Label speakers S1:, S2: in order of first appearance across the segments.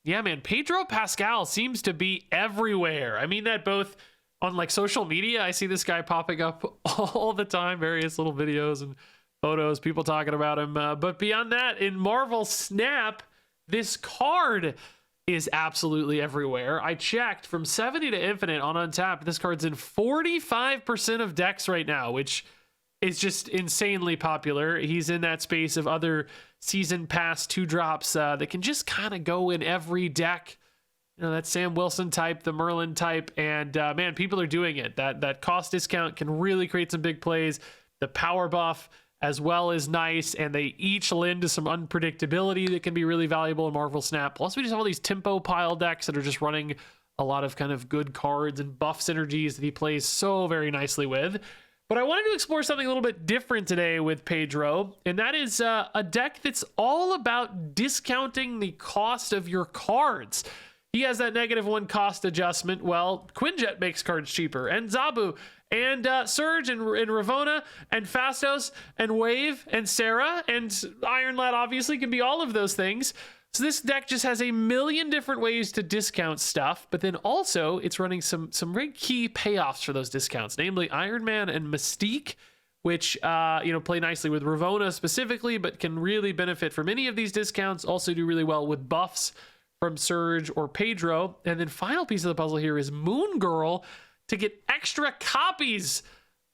S1: yeah, man, Pedro Pascal seems to be everywhere. I mean that both on like social media. I see this guy popping up all the time, various little videos and photos, people talking about him. But beyond that, in Marvel Snap, this card is absolutely everywhere. I checked from 70 to Infinite on Untapped. This card's in 45% of decks right now, which is just insanely popular. He's in that space of other season pass 2-drops that can just kind of go in every deck. You know, that Sam Wilson type, the Merlin type, and man, people are doing it. That cost discount can really create some big plays. The power buff as well is nice, and they each lend to some unpredictability that can be really valuable in Marvel Snap. Plus, we just have all these tempo pile decks that are just running a lot of kind of good cards and buff synergies that he plays so very nicely with. But I wanted to explore something a little bit different today with Pedro, and that is a deck that's all about discounting the cost of your cards. He has that -1 cost adjustment. Well, Quinjet makes cards cheaper, and Zabu, and Surge, and Ravonna, and Fastos, and Wave, and Sarah, and Iron Lad obviously can be all of those things. So this deck just has a million different ways to discount stuff, but then also it's running some very key payoffs for those discounts, namely Iron Man and Mystique, which play nicely with Ravonna specifically, but can really benefit from any of these discounts. Also do really well with buffs from Surge or Pedro. And then final piece of the puzzle here is Moon Girl to get extra copies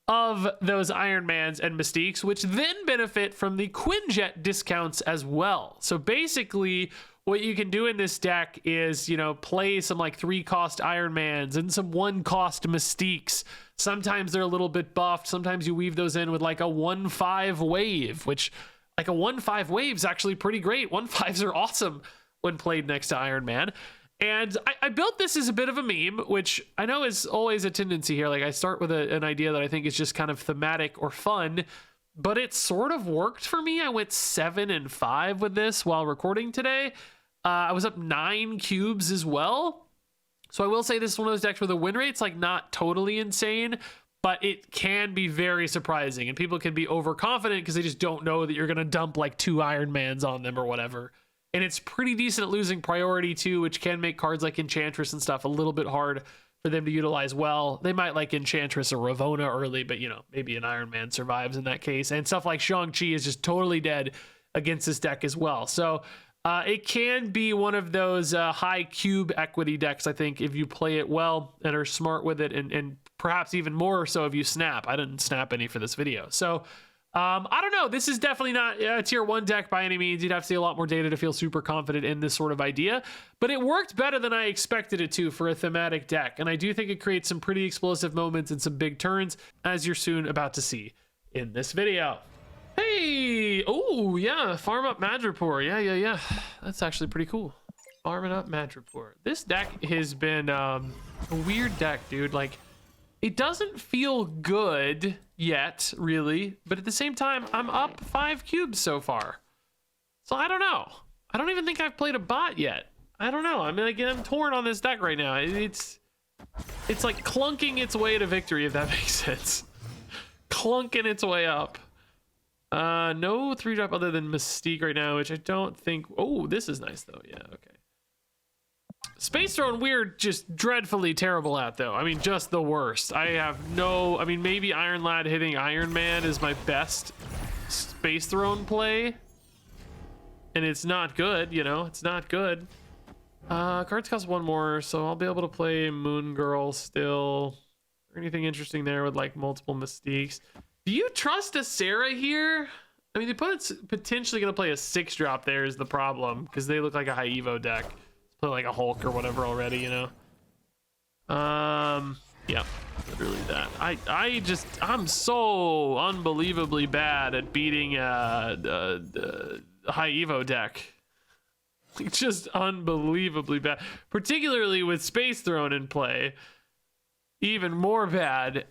S1: of those Iron Mans and Mystiques, which then benefit from the Quinjet discounts as well. So basically what you can do in this deck is, play some like 3-cost Iron Mans and some 1-cost Mystiques. Sometimes they're a little bit buffed. Sometimes you weave those in with like a 1/5 wave, which like a 1/5 wave is actually pretty great. 1/5s are awesome when played next to Iron Man. And I built this as a bit of a meme, which I know is always a tendency here. Like I start with an idea that I think is just kind of thematic or fun, but it sort of worked for me. I went 7 and 5 with this while recording today. I was up 9 cubes as well. So I will say this is one of those decks where the win rate's like not totally insane, but it can be very surprising. And people can be overconfident because they just don't know that you're going to dump like 2 Iron Mans on them or whatever. And it's pretty decent at losing priority too, which can make cards like Enchantress and stuff a little bit hard for them to utilize well. They might like Enchantress or Ravonna early, but maybe an Iron Man survives in that case. And stuff like Shang-Chi is just totally dead against this deck as well. So it can be one of those high cube equity decks, I think, if you play it well and are smart with it, and perhaps even more so if you snap. I didn't snap any for this video. So I don't know. This is definitely not a tier 1 deck by any means. You'd have to see a lot more data to feel super confident in this sort of idea, but it worked better than I expected it to for a thematic deck. And I do think it creates some pretty explosive moments and some big turns, as you're soon about to see in this video. Hey, oh yeah, farm up Madripoor. Yeah. That's actually pretty cool. Farming up Madripoor. This deck has been a weird deck, dude. Like, it doesn't feel good yet, really, but at the same time, I'm up 5 cubes so far. So I don't know. I don't even think I've played a bot yet. I don't know. I mean, like, I'm torn on this deck right now. It's like clunking its way to victory, if that makes sense. Clunking its way up. No 3-drop other than Mystique right now, which I don't think. Oh, this is nice though. Yeah, okay. Space Throne weird, just dreadfully terrible at though. I mean, just the worst. I mean, maybe Iron Lad hitting Iron Man is my best Space Throne play. And it's not good, it's not good. Cards cost 1 more, so I'll be able to play Moon Girl still. Or anything interesting there with like multiple Mystiques. Do you trust a Sarah here? I mean, the opponent's potentially going to play a 6-drop there is the problem, because they look like a high Evo deck. Play like a Hulk or whatever already, Yeah, literally that. I'm so unbelievably bad at beating the high Evo deck. Like, just unbelievably bad, particularly with Space Throne in play. Even more bad.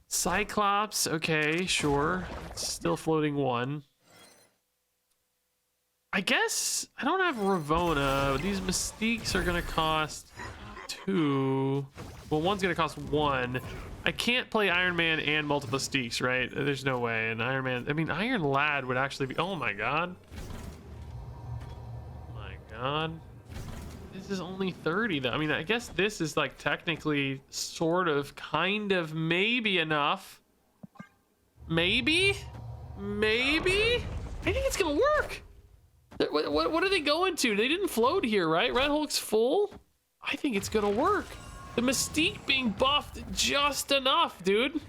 S1: Cyclops, okay, sure. Still floating 1. I guess I don't have Ravonna. These Mystiques are gonna cost 2. Well, one's gonna cost 1. I can't play Iron Man and multiple Mystiques, right? There's no way. And Iron Lad would actually be. Oh my god. god. This is only 30 though. I mean, I guess this is like technically sort of kind of maybe enough. Maybe? Maybe? I think it's gonna work. What are they going to? They didn't float here, right? Red Hulk's full? I think it's gonna work. The Mystique being buffed just enough, dude.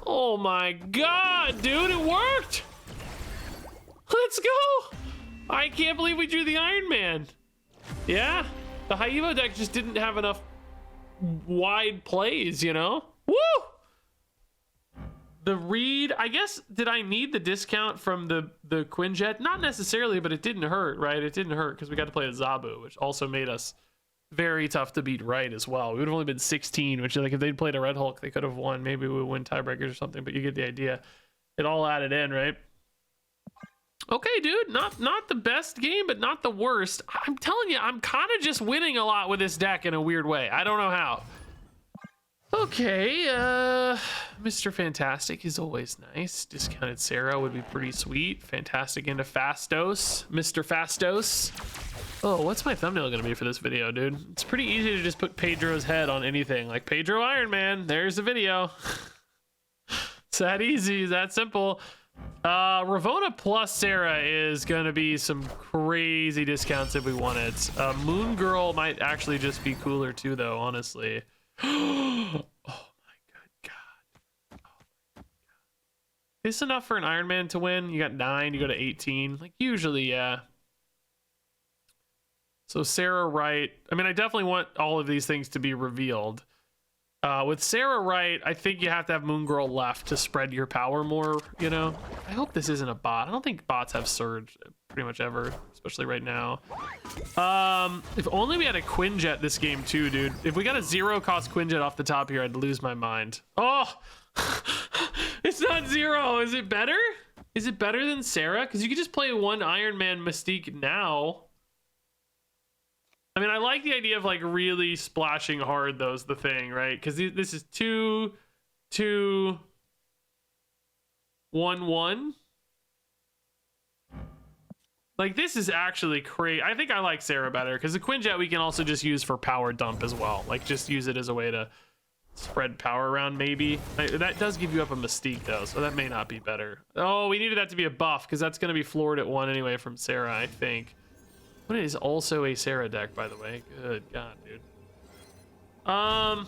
S1: Oh my god, dude, it worked! Let's go! I can't believe we drew the Iron Man. Yeah, the Haivo deck just didn't have enough wide plays, you know? Woo! The read, I guess, did I need the discount from the Quinjet? Not necessarily, but it didn't hurt, right? It didn't hurt because we got to play a Zabu, which also made us very tough to beat right as well. We would have only been 16, which like if they'd played a Red Hulk, they could have won. Maybe we would win tiebreakers or something, but you get the idea. It all added in, right? Okay, dude, not the best game, but not the worst. I'm telling you, I'm kind of just winning a lot with this deck in a weird way. I don't know how. Okay, Mr. Fantastic is always nice. Discounted Sarah would be pretty sweet. Fantastic into Fastos, Mr. Fastos. Oh, what's my thumbnail gonna be for this video, dude? It's pretty easy to just put Pedro's head on anything. Like Pedro Iron Man, there's the video. It's that easy, it's that simple. Ravonna plus Sarah is gonna be some crazy discounts if we want it. Moon Girl might actually just be cooler too, though, honestly. Oh my good god. Oh my god. Is this enough for an Iron Man to win? You got 9, you go to 18. Like usually, yeah. So Sarah Wright, I mean, I definitely want all of these things to be revealed. With Sarah Wright, I think you have to have Moon Girl left to spread your power more, you know? I hope this isn't a bot. I don't think bots have surge pretty much ever, especially right now. If only we had a Quinjet this game too, dude. If we got a 0 cost Quinjet off the top here, I'd lose my mind. Oh, it's not 0. Is it better? Is it better than Sarah? Because you could just play one Iron Man Mystique now. I mean, I like the idea of like really splashing hard, though, is the thing, right? Because this is 2, 2, 1, 1. Like, this is actually crazy. I think I like Sarah better because the Quinjet we can also just use for power dump as well. Like, just use it as a way to spread power around, maybe. That does give you up a Mystique, though, so that may not be better. Oh, we needed that to be a buff because that's going to be floored at 1 anyway from Sarah, I think. What is also a Sarah deck, by the way? Good god, dude. I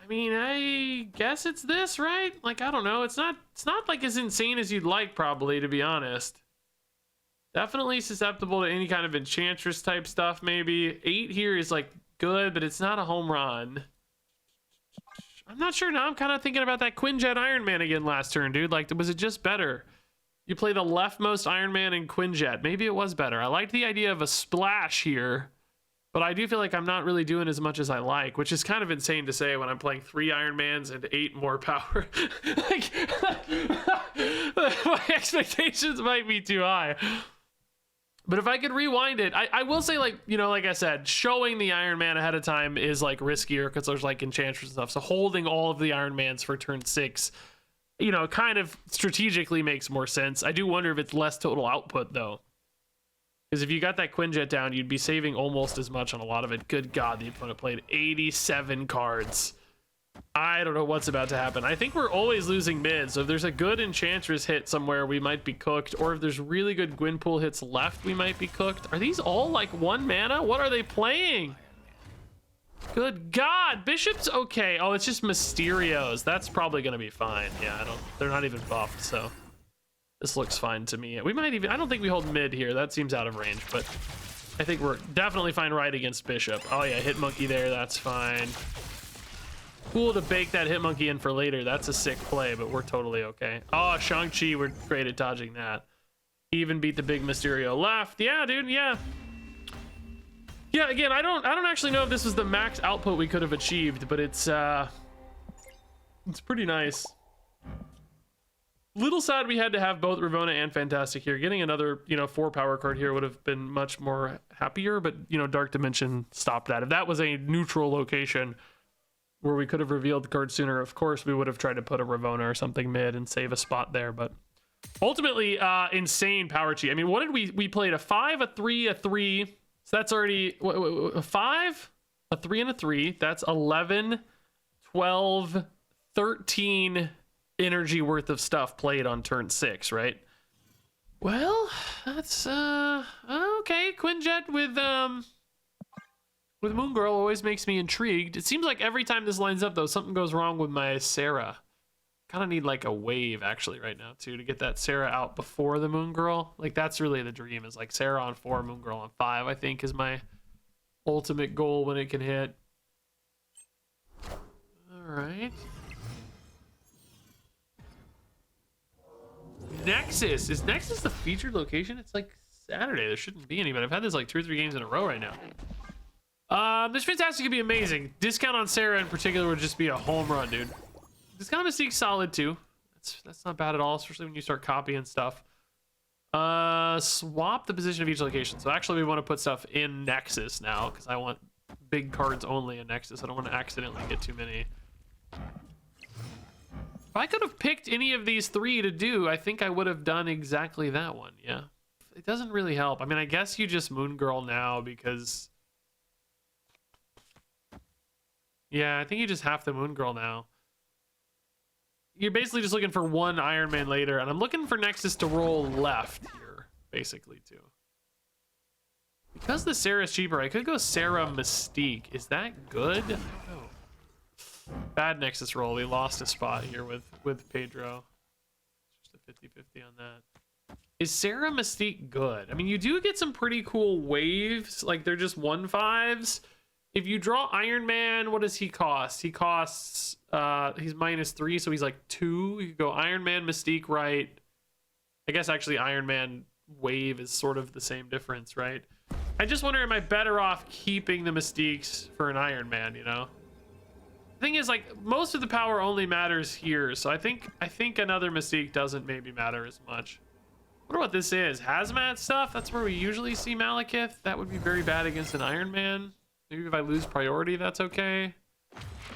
S1: mean, I guess it's this, right? Like, I don't know. It's not like as insane as you'd like, probably, to be honest. Definitely susceptible to any kind of Enchantress type stuff, maybe. 8 here is like good, but it's not a home run. I'm not sure now. I'm kind of thinking about that Quinjet Iron Man again last turn, dude. Like, was it just better? You play the leftmost Iron Man and Quinjet. Maybe it was better. I liked the idea of a splash here, but I do feel like I'm not really doing as much as I like, which is kind of insane to say when I'm playing 3 Iron Mans and 8 more power. Like, my expectations might be too high. But if I could rewind it, I will say, like, you know, like I said, showing the Iron Man ahead of time is like riskier because there's like Enchantress and stuff. So holding all of the Iron Mans for turn 6, you know, kind of strategically makes more sense. I do wonder if it's less total output though, because if you got that Quinjet down, you'd be saving almost as much on a lot of it. Good god, the opponent played 87 cards. I don't know what's about to happen. I think we're always losing mid, so if there's a good Enchantress hit somewhere, we might be cooked. Or if there's really good Gwynpool hits left, we might be cooked. Are these all like 1 mana? What are they playing? Good god, Bishop's okay. Oh, it's just Mysterios. That's probably gonna be fine. Yeah, they're not even buffed, so this looks fine to me. We might even, I don't think we hold mid here. That seems out of range, but I think we're definitely fine right against Bishop. Oh yeah, hit monkey there, that's fine. Cool to bake that Hitmonkey in for later. That's a sick play, but we're totally okay. Oh, Shang-Chi, we're great at dodging that. Even beat the big Mysterio left. Yeah, dude, yeah. Yeah, again, I don't actually know if this was the max output we could have achieved, but it's pretty nice. Little sad we had to have both Ravonna and Fantastic here. Getting another, you know, 4 power card here would have been much more happier, but, you know, Dark Dimension stopped that. If that was a neutral location, where we could have revealed the card sooner. Of course, we would have tried to put a Ravona or something mid and save a spot there, but ultimately, insane power cheat. I mean, what did we played? A 5, a 3, a 3. So that's already a 5, a 3, and a 3. That's 11, 12, 13 energy worth of stuff played on turn 6, right? Well, that's okay. Quinjet with Moon Girl always makes me intrigued. It seems like every time this lines up, though, something goes wrong with my Sarah. Kind of need like a wave actually right now too to get that Sarah out before the Moon Girl. Like that's really the dream, is like Sarah on 4, Moon Girl on 5. I think is my ultimate goal when it can hit. All right. Nexus. Is Nexus the featured location? It's like Saturday. There shouldn't be any, but I've had this like 2 or 3 games in a row right now. This Fantastic could be amazing. Discount on Sarah in particular would just be a home run, dude. Discount Mystique's solid too. That's not bad at all, especially when you start copying stuff. Swap the position of each location. So actually we want to put stuff in Nexus now because I want big cards only in Nexus. I don't want to accidentally get too many. If I could have picked any of these 3 to do, I think I would have done exactly that one. Yeah. It doesn't really help. I mean, I guess you just Moon Girl now because... Yeah, I think you just have to Moon Girl now. You're basically just looking for 1 Iron Man later, and I'm looking for Nexus to roll left here, basically, too. Because the Sarah's cheaper, I could go Sarah Mystique. Is that good? I don't know. Bad Nexus roll. We lost a spot here with Pedro. Just a 50-50 on that. Is Sarah Mystique good? I mean, you do get some pretty cool waves. Like, they're just 1/5s. If you draw Iron Man, what does he cost? He costs, he's -3, so he's like 2. You could go Iron Man, Mystique, right? I guess actually Iron Man Wave is sort of the same difference, right? I just wonder, am I better off keeping the Mystiques for an Iron Man, you know? The thing is, like, most of the power only matters here, so I think another Mystique doesn't maybe matter as much. I wonder what this is. Hazmat stuff? That's where we usually see Malekith. That would be very bad against an Iron Man. Maybe if I lose priority, that's okay.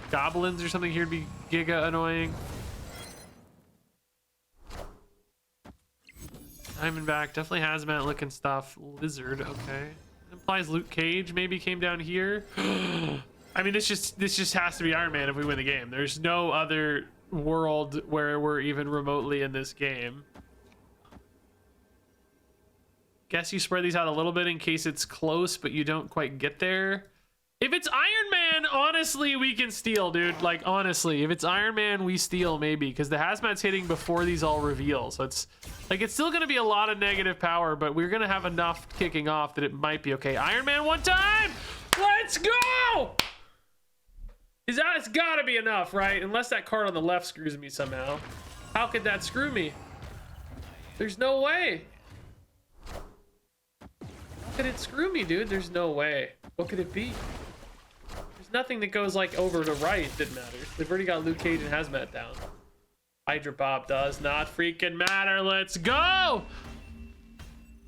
S1: Goblins or something here would be giga annoying. Diamondback, definitely hazmat looking stuff. Lizard, okay. It implies Luke Cage maybe came down here. I mean, this just has to be Iron Man if we win the game. There's no other world where we're even remotely in this game. Guess you spread these out a little bit in case it's close, but you don't quite get there. If it's Iron Man, honestly, we can steal, dude. Like, honestly, if it's Iron Man, we steal maybe, because the hazmat's hitting before these all reveal. So it's like, it's still going to be a lot of negative power, but we're going to have enough kicking off that it might be okay. Iron Man one time. Let's go. It's got to be enough, right? Unless that card on the left screws me somehow. How could that screw me? There's no way. How could it screw me, dude? There's no way. What could it be? There's nothing that goes like over to right that matters. They've already got Luke Cage and Hazmat down. Hydra Pop does not freaking matter. Let's go!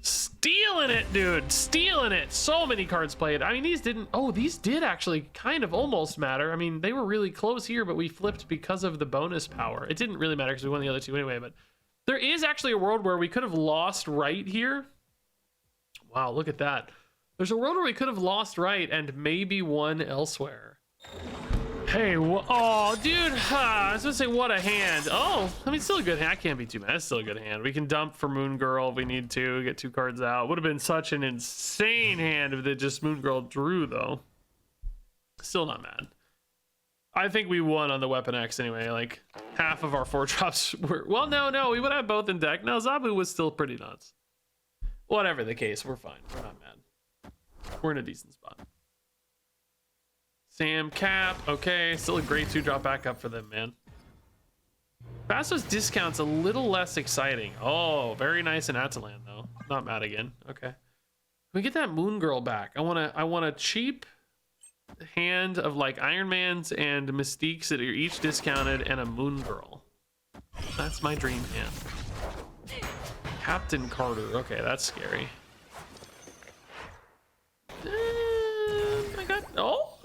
S1: Stealing it, dude. Stealing it. So many cards played. I mean, these didn't... Oh, these did actually kind of almost matter. I mean, they were really close here, but we flipped because of the bonus power. It didn't really matter because we won the other 2 anyway, but there is actually a world where we could have lost right here. Wow, look at that. There's a world where we could have lost right and maybe won elsewhere. Hey, oh, dude. I was gonna say, what a hand. Oh, I mean, still a good hand. I can't be too mad. It's still a good hand. We can dump for Moon Girl if we need to. Get 2 cards out. Would have been such an insane hand if they just Moon Girl drew, though. Still not mad. I think we won on the Weapon X anyway. Like, half of our 4-drops were... Well, no. We would have both in deck. No, Zabu was still pretty nuts. Whatever the case, we're fine. We're not mad. We're in a decent spot. Sam Cap, okay. Still a great 2-drop backup for them, man. Basso's discount's a little less exciting. Oh, very nice in Atalan, though. Not mad again. Okay. Can we get that Moon Girl back? I want a cheap hand of like Iron Mans and Mystiques that are each discounted and a Moon Girl. That's my dream hand. Captain Carter. Okay, that's scary. I got... Oh,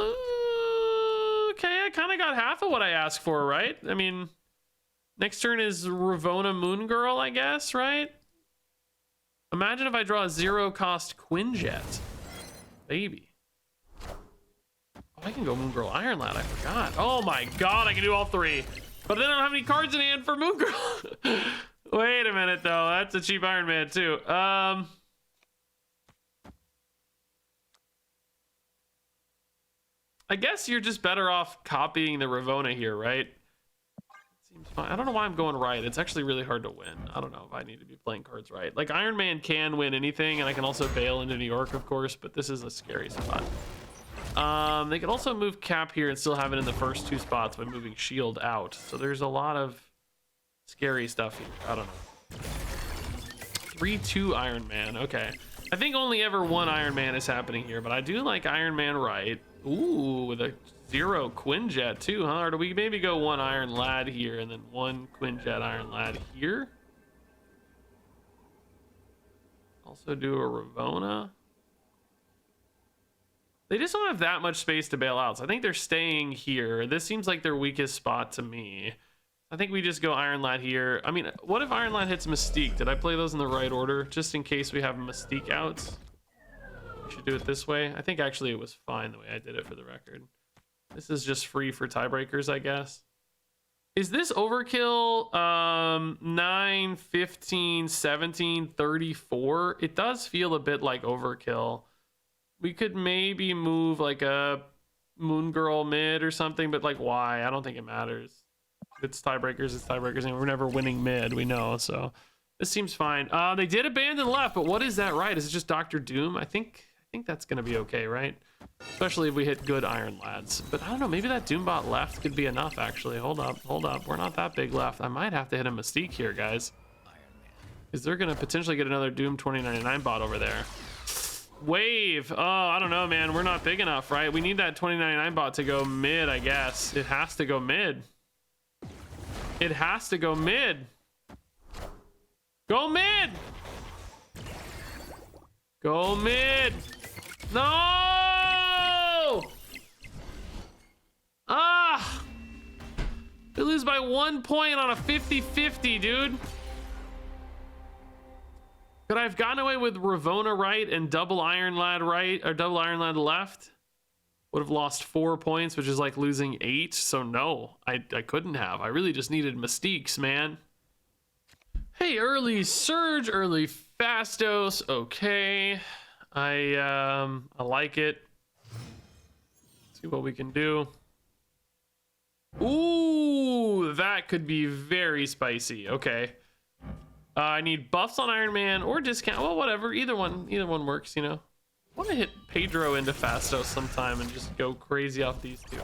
S1: okay. I kind of got of what I asked for, right? I mean, next turn is Ravona Moon Girl, I guess, right? Imagine if I draw a 0-cost Quinjet. Baby. Oh, I can go Moon Girl Iron Lad, I forgot. Oh my god, I can do all three. But then I don't have any cards in hand for Moon Girl. Wait a minute, though. That's a cheap Iron Man, too. I guess you're just better off copying the Ravona here, right? Seems fine. I don't know why I'm going right. It's actually really hard to win. I don't know if I need to be playing cards right. Like, Iron Man can win anything, and I can also bail into New York, of course, but this is a scary spot. They could also move Cap here and still have it in the first two spots by moving Shield out. So there's a lot of scary stuff here. I don't know. 3-2 Iron Man. Okay. I think only ever one Iron Man is happening here, but I do like Iron Man right. Ooh, with a 0 Quinjet too, huh? Or do we maybe go one Iron Lad here and then one Quinjet Iron Lad here? Also do a Ravona. They just don't have that much space to bail out, so I think they're staying here. This seems like their weakest spot to me. I think we just go Iron Lad here. I mean, what if Iron Lad hits Mystique? Did I play those in the right order? Just in case we have Mystique out. We should do it this way. I think actually it was fine the way I did it for the record. This is just free for tiebreakers, I guess. Is this overkill? 9, 15, 17, 34. It does feel a bit like overkill. We could maybe move like a Moon Girl mid or something, but like why? I don't think it matters. If it's tiebreakers, it's tiebreakers, and we're never winning mid, we know, so this seems fine. They did abandon left, but what is that right? Is it just Dr. Doom? I think that's gonna be okay, right? Especially if we hit good Iron Lads. But I don't know, maybe that Doombot left could be enough, actually. Hold up. We're not that big left. I might have to hit a Mystique here, guys. Because they're gonna potentially get another Doom 2099 bot over there. Wave. Oh, I don't know, man. We're not big enough, right? We need that 2099 bot to go mid, I guess. It has to go mid. It has to go mid. Go mid. Go mid. No! Ah! We lose by 1 point on a 50-50, dude. Could I have gotten away with Ravona right and double Iron Lad right, or double Iron Lad left? Would have lost 4 points, which is like losing 8. So no, I couldn't have. I really just needed Mystiques, man. Hey, early Surge, early Fastos. Okay, I like it. Let's see what we can do. Ooh, that could be very spicy. Okay. I need buffs on Iron Man or discount. Well, whatever. Either one works, you know. I want to hit Pedro into Fastos sometime and just go crazy off these two.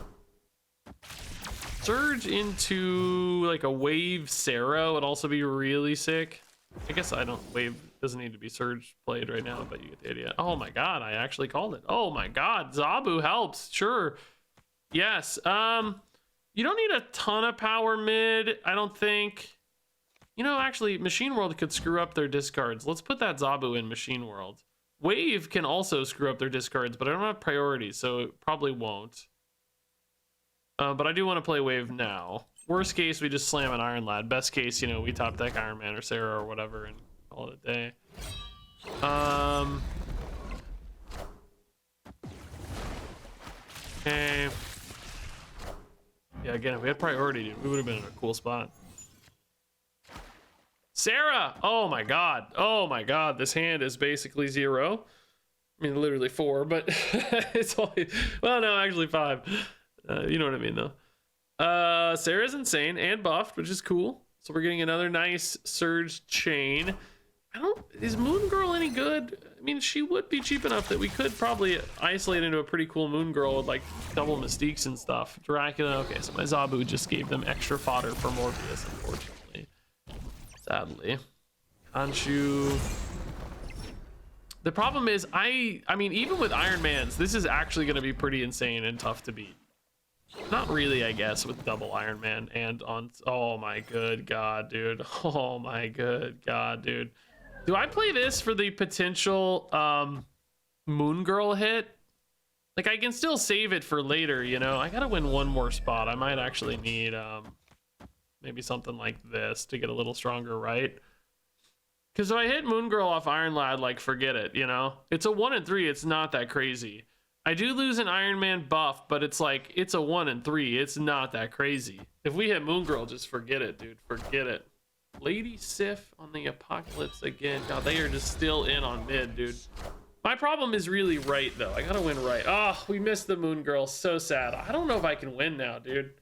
S1: Surge into like a Wave Sarah would also be really sick. I guess Wave doesn't need to be Surge played right now, but you get the idea. Oh my god, I actually called it. Oh my god, Zabu helps. Sure. Yes. You don't need a ton of power mid, I don't think. You know, actually, Machine World could screw up their discards. Let's put that Zabu in Machine World. Wave can also screw up their discards, but I don't have priority, so it probably won't. But I do want to play Wave now. Worst case, we just slam an Iron Lad. Best case, you know, we top deck Iron Man or Sarah or whatever and call it a day. Okay. Yeah, again, if we had priority, dude, we would have been in a cool spot. Sarah! Oh my god. Oh my god. This hand is basically 0. I mean, literally 4, but it's only... Well, no, actually 5. You know what I mean, though. Sarah's insane and buffed, which is cool. So we're getting another nice Surge chain. Is Moon Girl any good? I mean, she would be cheap enough that we could probably isolate into a pretty cool Moon Girl with like double Mystiques and stuff. Dracula. Okay, so my Zabu just gave them extra fodder for Morbius, unfortunately. Sadly. Khonshu. The problem is, I mean, even with Iron Mans, this is actually going to be pretty insane and tough to beat. Not really, I guess, with double Iron Man and on... Oh my good god, dude. Oh my good god, dude. Do I play this for the potential Moon Girl hit? Like, I can still save it for later, you know? I gotta win one more spot. I might actually need maybe something like this to get a little stronger, right? Because if I hit Moon Girl off Iron Lad, like, forget it, you know? It's a 1 and 3. It's not that crazy. I do lose an Iron Man buff, but it's like, it's a 1 and 3. It's not that crazy. If we hit Moon Girl, just forget it, dude. Forget it. Lady Sif on the Apocalypse again. God, they are just still in on mid, dude. My problem is really right, though. I gotta win right. Oh, we missed the Moon Girl. So sad. I don't know if I can win now, dude.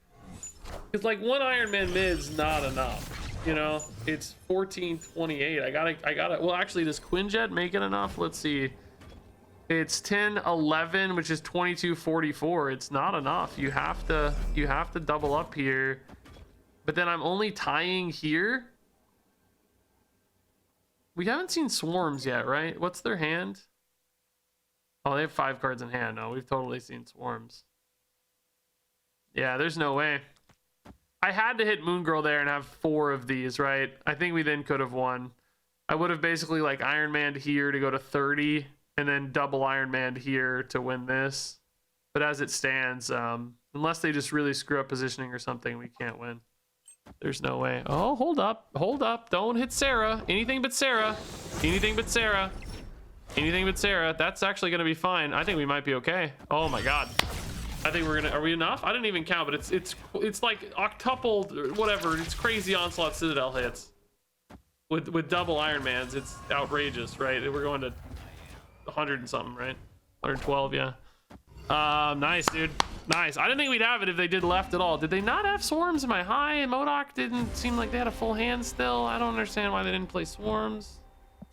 S1: Because, like, one Iron Man mid's not enough. You know, it's 14-28. I gotta. Well, actually, does Quinjet make it enough? Let's see. It's 10-11, which is 22-44. It's not enough. You have to double up here. But then I'm only tying here. We haven't seen Swarms yet, right? What's their hand? Oh, they have 5 cards in hand. No, we've totally seen Swarms. Yeah, there's no way. I had to hit Moon Girl there and have 4 of these, right? I think we then could have won. I would have basically like Iron Man'd here to go to 30 and then double Iron Man'd here to win this. But as it stands, unless they just really screw up positioning or something, we can't win. There's no way. Oh, hold up. Hold up. Don't hit Sarah. Anything but Sarah. Anything but Sarah. Anything but Sarah. That's actually going to be fine. I think we might be okay. Oh my God. I think we're gonna. Are we enough? I didn't even count, but it's like octupled or whatever. It's crazy Onslaught Citadel hits with double Iron Mans. It's outrageous, right? We're going to 100 and something, right? 112, yeah. Nice, dude. Nice. I didn't think we'd have it if they did left at all. Did they not have Swarms in my high? MODOK didn't seem like they had a full hand still. I don't understand why they didn't play Swarms. It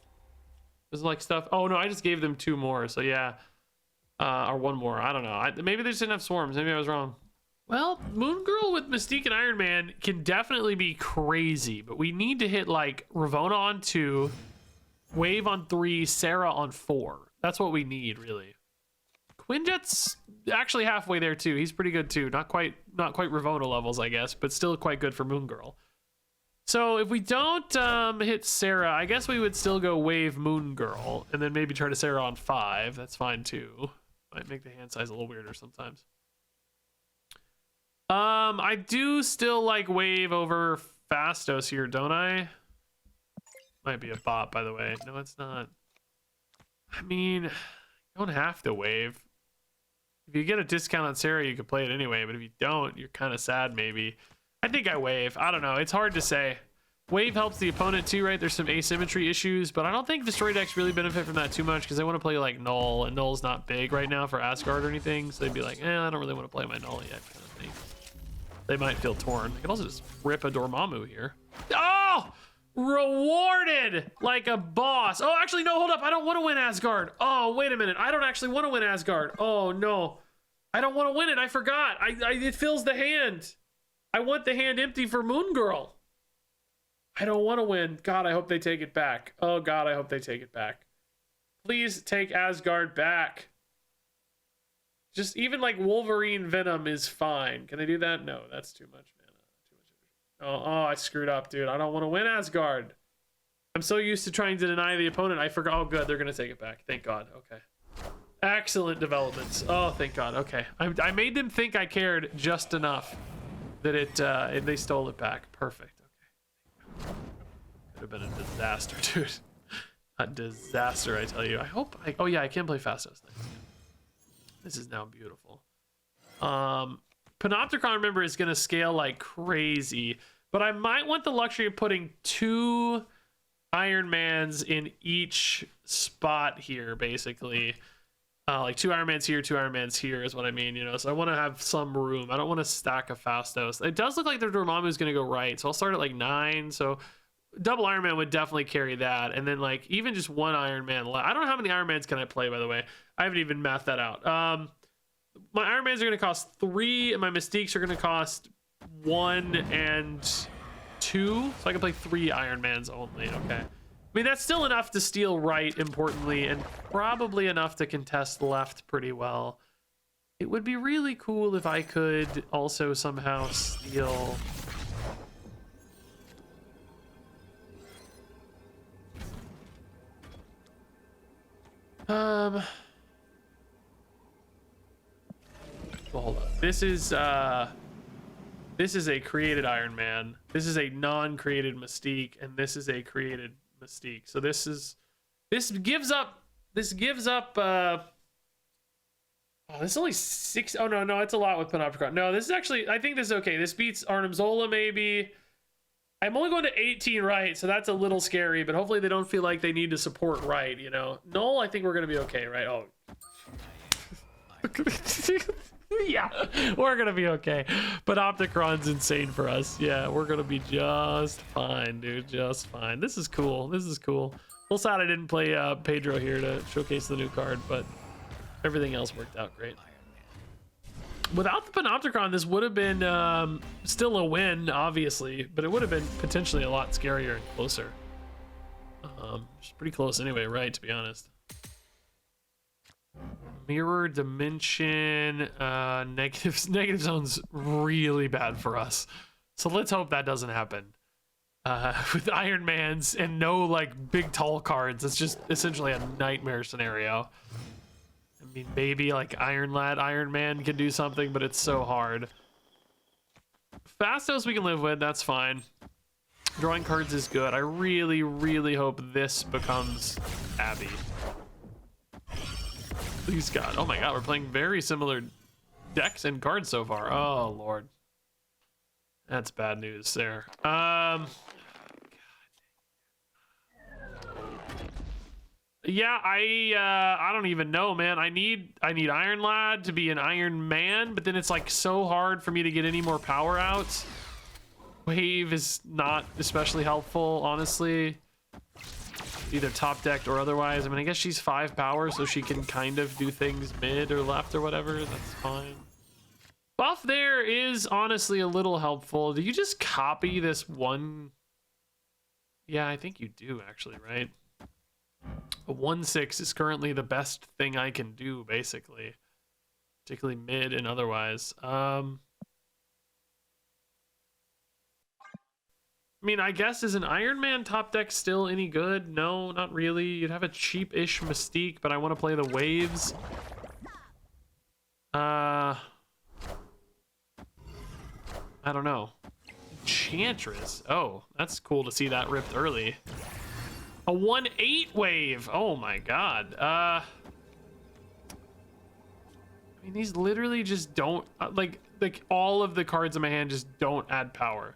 S1: was like stuff. Oh no, I just gave them 2 more. So yeah. Or 1 more. I don't know. Maybe they just didn't have Swarms. Maybe I was wrong. Well, Moon Girl with Mystique and Iron Man can definitely be crazy, but we need to hit like Ravonna on 2, Wave on 3, Sarah on 4. That's what we need, really. Quinjet's actually halfway there too. He's pretty good too. Not quite Ravonna levels, I guess, but still quite good for Moon Girl. So if we don't hit Sarah, I guess we would still go Wave Moon Girl and then maybe try to Sarah on 5. That's fine too. Might make the hand size a little weirder sometimes. I do still like Wave over Fastos here, don't I? Might be a bot, by the way. No, it's not. I mean, you don't have to Wave. If you get a discount on Sarah, you could play it anyway, but if you don't, you're kind of sad maybe. I think I Wave. I don't know. It's hard to say. Wave helps the opponent too, right? There's some asymmetry issues, but I don't think Destroy decks really benefit from that too much because they want to play like Null, and Null's not big right now for Asgard or anything, so they'd be like, I don't really want to play my Null yet, kind of thing. They might feel torn. They could also just rip a Dormammu here. Oh! Rewarded like a boss. Oh, actually, no, hold up. I don't want to win Asgard. Oh, wait a minute. I don't actually want to win Asgard. Oh, no. I don't want to win it. I forgot. It fills the hand. I want the hand empty for Moon Girl. I don't want to win. God, I hope they take it back. Oh, God, I hope they take it back. Please take Asgard back. Just even like Wolverine Venom is fine. Can I do that? No, that's too much, man. Too much energy. Oh, I screwed up, dude. I don't want to win Asgard. I'm so used to trying to deny the opponent. I forgot. Oh, good. They're going to take it back. Thank God. Okay. Excellent developments. Oh, thank God. Okay. I made them think I cared just enough that they stole it back. Perfect. Okay. Could have been a disaster, dude. A disaster, I tell you. I hope. Oh, yeah. I can play Fastos. Nice. This is now beautiful. Panopticon, remember, is going to scale like crazy, but I might want the luxury of putting 2 Iron Mans in each spot here, basically. Like 2 Iron Mans here, 2 Iron Mans here is what I mean, you know? So I want to have some room. I don't want to stack a Fastos. It does look like their Dormammu is going to go right, so I'll start at like 9. So double Iron Man would definitely carry that. And then like even just 1 Iron Man. I don't know how many Iron Mans can I play, by the way. I haven't even mathed that out. My Iron Mans are going to cost 3, and my Mystiques are going to cost 1 and 2. So I can play 3 Iron Mans only, okay. I mean, that's still enough to steal right, importantly, and probably enough to contest left pretty well. It would be really cool if I could also somehow steal... Well, hold up. This is a created Iron Man. This is a non-created Mystique, and this is a created Mystique. So this gives up oh, this is only 6. Oh no, it's a lot with Panopticon. No, this is actually, I think this is okay. This beats Arnim Zola maybe. I'm only going to 18 right, so that's a little scary, but hopefully they don't feel like they need to support right, you know. Null, I think we're gonna be okay, right? Oh. Yeah, we're gonna be okay. But Opticron's insane for us. Yeah, we're gonna be just fine, dude. Just fine. This is cool. This is cool. Little sad I didn't play Pedro here to showcase the new card, but everything else worked out great. Without the Panopticon, this would have been still a win, obviously, but it would have been potentially a lot scarier and closer. It's pretty close anyway, right? To be honest. Mirror dimension, negative zone's really bad for us. So let's hope that doesn't happen. With Iron Mans and no like big tall cards, it's just essentially a nightmare scenario. I mean, maybe like Iron Man can do something, but it's so hard. Fastos we can live with, that's fine. Drawing cards is good. I really, really hope this becomes Abby. Please God. Oh my God, we're playing very similar decks and cards so far. Oh Lord. That's bad news there. Yeah, I don't even know, man. I need Iron Lad to be an Iron Man, but then it's like so hard for me to get any more power out. Wave is not especially helpful, honestly. Either top decked or otherwise. I mean, I guess she's 5 power, so she can kind of do things mid or left or whatever. That's fine. Buff there is honestly a little helpful. Do you just copy this one? Yeah, I think you do actually, right? A 1/6 is currently the best thing I can do, basically, particularly mid and otherwise. I mean, I guess is an Iron Man top deck still any good? No, not really. You'd have a cheap-ish Mystique, but I want to play the waves. I don't know. Enchantress. Oh, that's cool to see that ripped early. A 1/8 wave. Oh my God. I mean, these literally just don't like all of the cards in my hand just don't add power.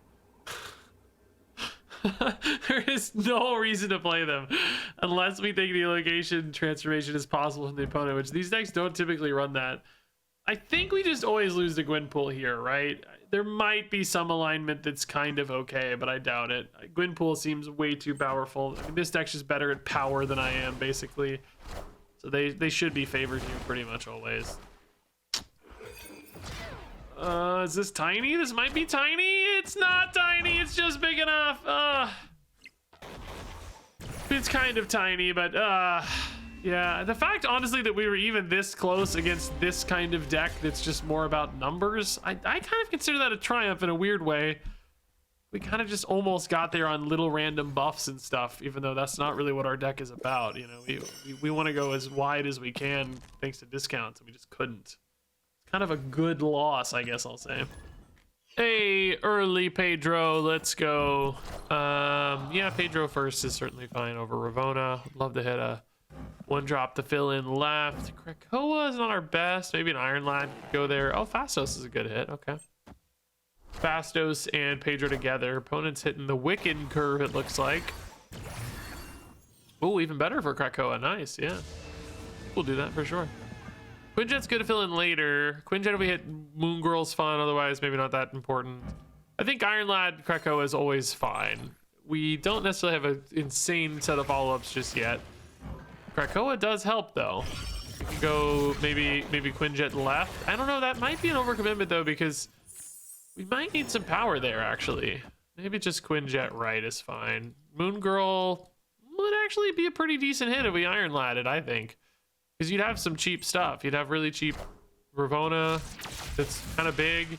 S1: There is no reason to play them unless we think the location transformation is possible from the opponent, which these decks don't typically run that. I think we just always lose the Gwynpool here, right? There might be some alignment that's kind of okay, but I doubt it. Gwynpool seems way too powerful. I mean, this deck's just better at power than I am, basically. So they should be favored here pretty much always. Is this tiny? This might be tiny. It's not tiny. It's just big enough. It's kind of tiny, but yeah, the fact, honestly, that we were even this close against this kind of deck that's just more about numbers, I kind of consider that a triumph in a weird way. We kind of just almost got there on little random buffs and stuff, even though that's not really what our deck is about. You know, we want to go as wide as we can thanks to discounts, and we just couldn't. It's kind of a good loss, I guess I'll say. Hey, early Pedro, let's go. Yeah, Pedro first is certainly fine over Ravona. Love to hit a 1-drop to fill in left. Krakoa is not our best. Maybe an Iron Lad could go there. Oh, Fastos is a good hit. Okay. Fastos and Pedro together. Opponent's hitting the Wiccan curve, it looks like. Oh, even better for Krakoa. Nice, yeah. We'll do that for sure. Quinjet's good to fill in later. Quinjet if we hit Moon Girl's fun, otherwise maybe not that important. I think Iron Lad Krakoa is always fine. We don't necessarily have an insane set of follow-ups just yet. Krakoa does help though. We can go maybe Quinjet left. I don't know, that might be an overcommitment though, because we might need some power there actually. Maybe just Quinjet right is fine. Moon Girl would actually be a pretty decent hit if we Iron Ladded, I think. Because you'd have some cheap stuff. You'd have really cheap Ravona that's kind of big.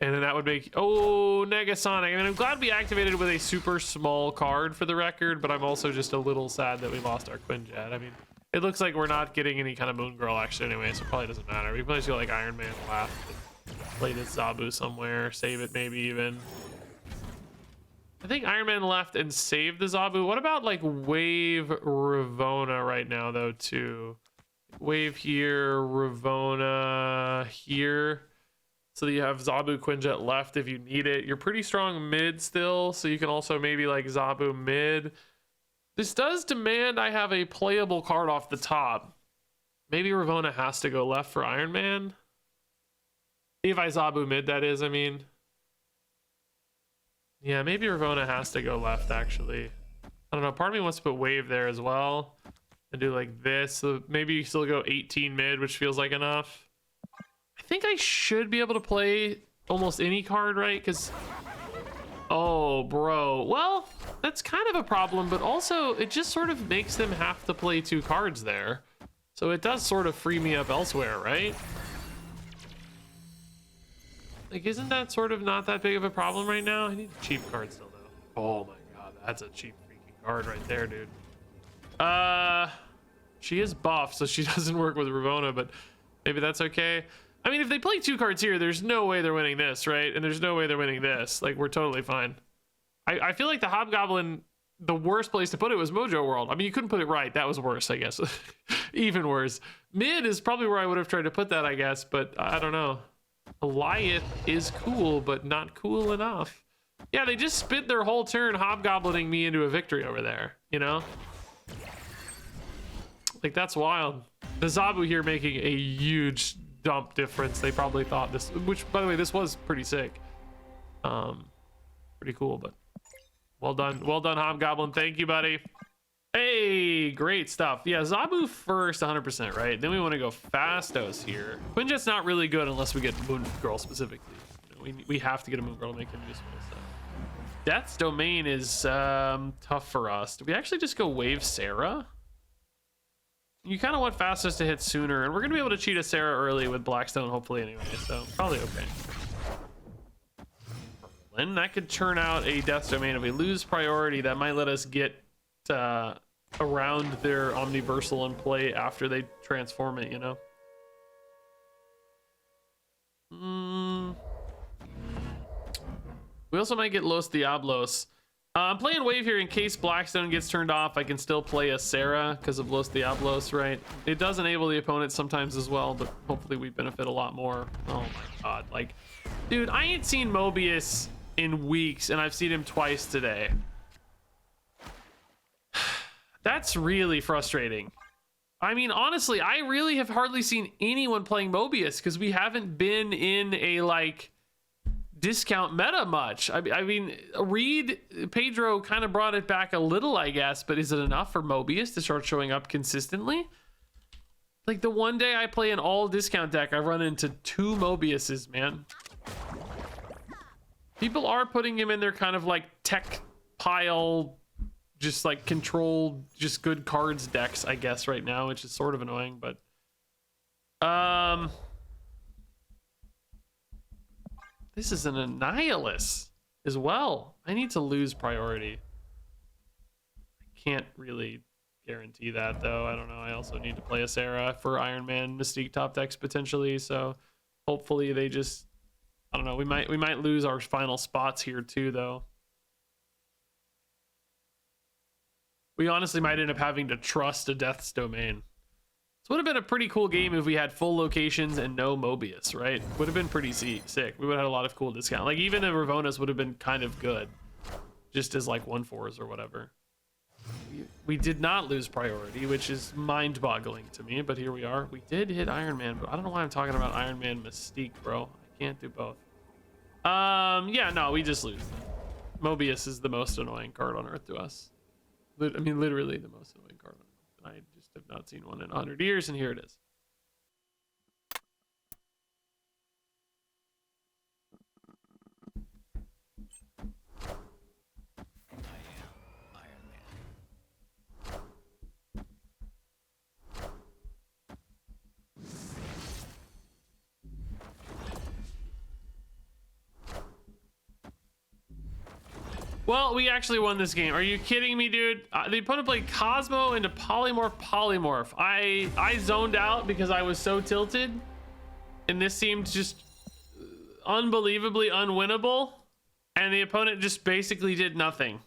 S1: And then that would make... Oh, Negasonic. I mean, I'm glad we activated with a super small card for the record, but I'm also just a little sad that we lost our Quinjet. I mean, It looks like we're not getting any kind of Moon Girl actually anyway, so it probably doesn't matter. We probably just go like Iron Man left and play this Zabu somewhere, save it maybe even. I think Iron Man left and save the Zabu. What about like Wave Ravona right now though too? Wave here, Ravona here. So that you have Zabu Quinjet left if you need it. You're pretty strong mid still, so you can also maybe like Zabu mid. This does demand I have a playable card off the top. Maybe Ravona has to go left for Iron Man. If I Zabu mid, that is, I mean. Yeah, maybe Ravona has to go left, actually. I don't know, part of me wants to put Wave there as well. And do like this, so maybe you still go 18 mid, which feels like enough. I think I should be able to play almost any card, right? Because... Oh, bro. Well, that's kind of a problem, but also it just sort of makes them have to play 2 cards there. So it does sort of free me up elsewhere, right? Like, isn't that sort of not that big of a problem right now? I need a cheap card still, though. Oh my god, that's a cheap freaking card right there, dude. She is buff, so she doesn't work with Ravona, but maybe that's okay. I mean, if they play 2 cards here, there's no way they're winning this, right? And there's no way they're winning this. Like, we're totally fine. I feel like the Hobgoblin, the worst place to put it was Mojo World. I mean, you couldn't put it right. That was worse, I guess. Even worse. Mid is probably where I would have tried to put that, I guess, but I don't know. Goliath is cool, but not cool enough. Yeah, they just spent their whole turn Hobgoblining me into a victory over there, you know? Like, that's wild. The Zabu here making a huge dump difference. They probably thought this, which by the way, this was pretty sick. Pretty cool, but well done Hobgoblin. Thank you, buddy. Hey, great stuff. Yeah, Zabu first 100%, right? Then we want to go Fastos here. Quinjet's not really good unless we get Moon Girl specifically. You know, we have to get a Moon Girl to make him useful. So Death's Domain is tough for us. Do we actually just go Wave Sarah? You kind of want Fastos to hit sooner, and we're going to be able to cheat a Sarah early with Blackstone, hopefully, anyway, so probably okay. And that could turn out a Death's Domain. If we lose priority, that might let us get around their Omniversal and play after they transform it, you know? We also might get Los Diablos. I'm playing Wave here in case Blackstone gets turned off. I can still play a Sarah because of Los Diablos, right? It does enable the opponent sometimes as well, but hopefully we benefit a lot more. Oh my god, like, dude, I ain't seen Mobius in weeks, and I've seen him twice today. That's really frustrating. I mean, honestly, I really have hardly seen anyone playing Mobius because we haven't been in a, like, discount meta much. I mean, Reed, Pedro kind of brought it back a little, I guess, but is it enough for Mobius to start showing up consistently? Like, the one day I play an all discount deck, I run into 2 Mobiuses, man. People are putting him in their kind of like tech pile, just like control, just good cards decks, I guess, right now, which is sort of annoying, but this is an Annihilus as well. I need to lose priority. I can't really guarantee that, though. I don't know. I also need to play a Sarah for Iron Man Mystique top decks potentially, so hopefully they just, I don't know, we might lose our final spots here too, though. We honestly might end up having to trust a Death's Domain. This would have been a pretty cool game if we had full locations and no Mobius, right? Would have been pretty sick. We would have had a lot of cool discount. Like, even the Ravonas would have been kind of good, just as like 1/4s or whatever. We did not lose priority, which is mind-boggling to me, but here we are. We did hit Iron Man, but I don't know why I'm talking about Iron Man Mystique, bro. I can't do both. Yeah, no, we just lose. Mobius is the most annoying card on Earth to us. I mean, literally the most annoying card on Earth. I just have not seen one in 100 years, and here it is. Well, we actually won this game. Are you kidding me, dude? The opponent played Cosmo into Polymorph. I zoned out because I was so tilted, and this seemed just unbelievably unwinnable, and the opponent just basically did nothing.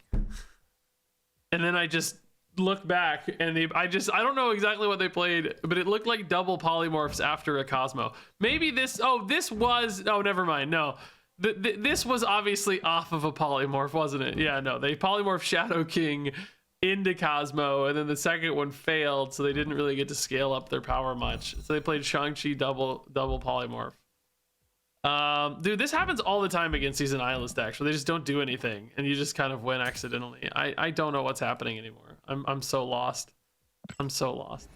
S1: And then I just looked back, and I don't know exactly what they played, but it looked like double Polymorphs after a Cosmo. Maybe this was, oh, never mind. No. This was obviously off of a polymorph, wasn't it? Yeah, no, they polymorphed Shadow King into Cosmo, and then the second one failed, so they didn't really get to scale up their power much. So they played Shang-Chi double polymorph. Dude, this happens all the time against these Annihilus decks, where they just don't do anything, and you just kind of win accidentally. I don't know what's happening anymore. I'm so lost. I'm so lost.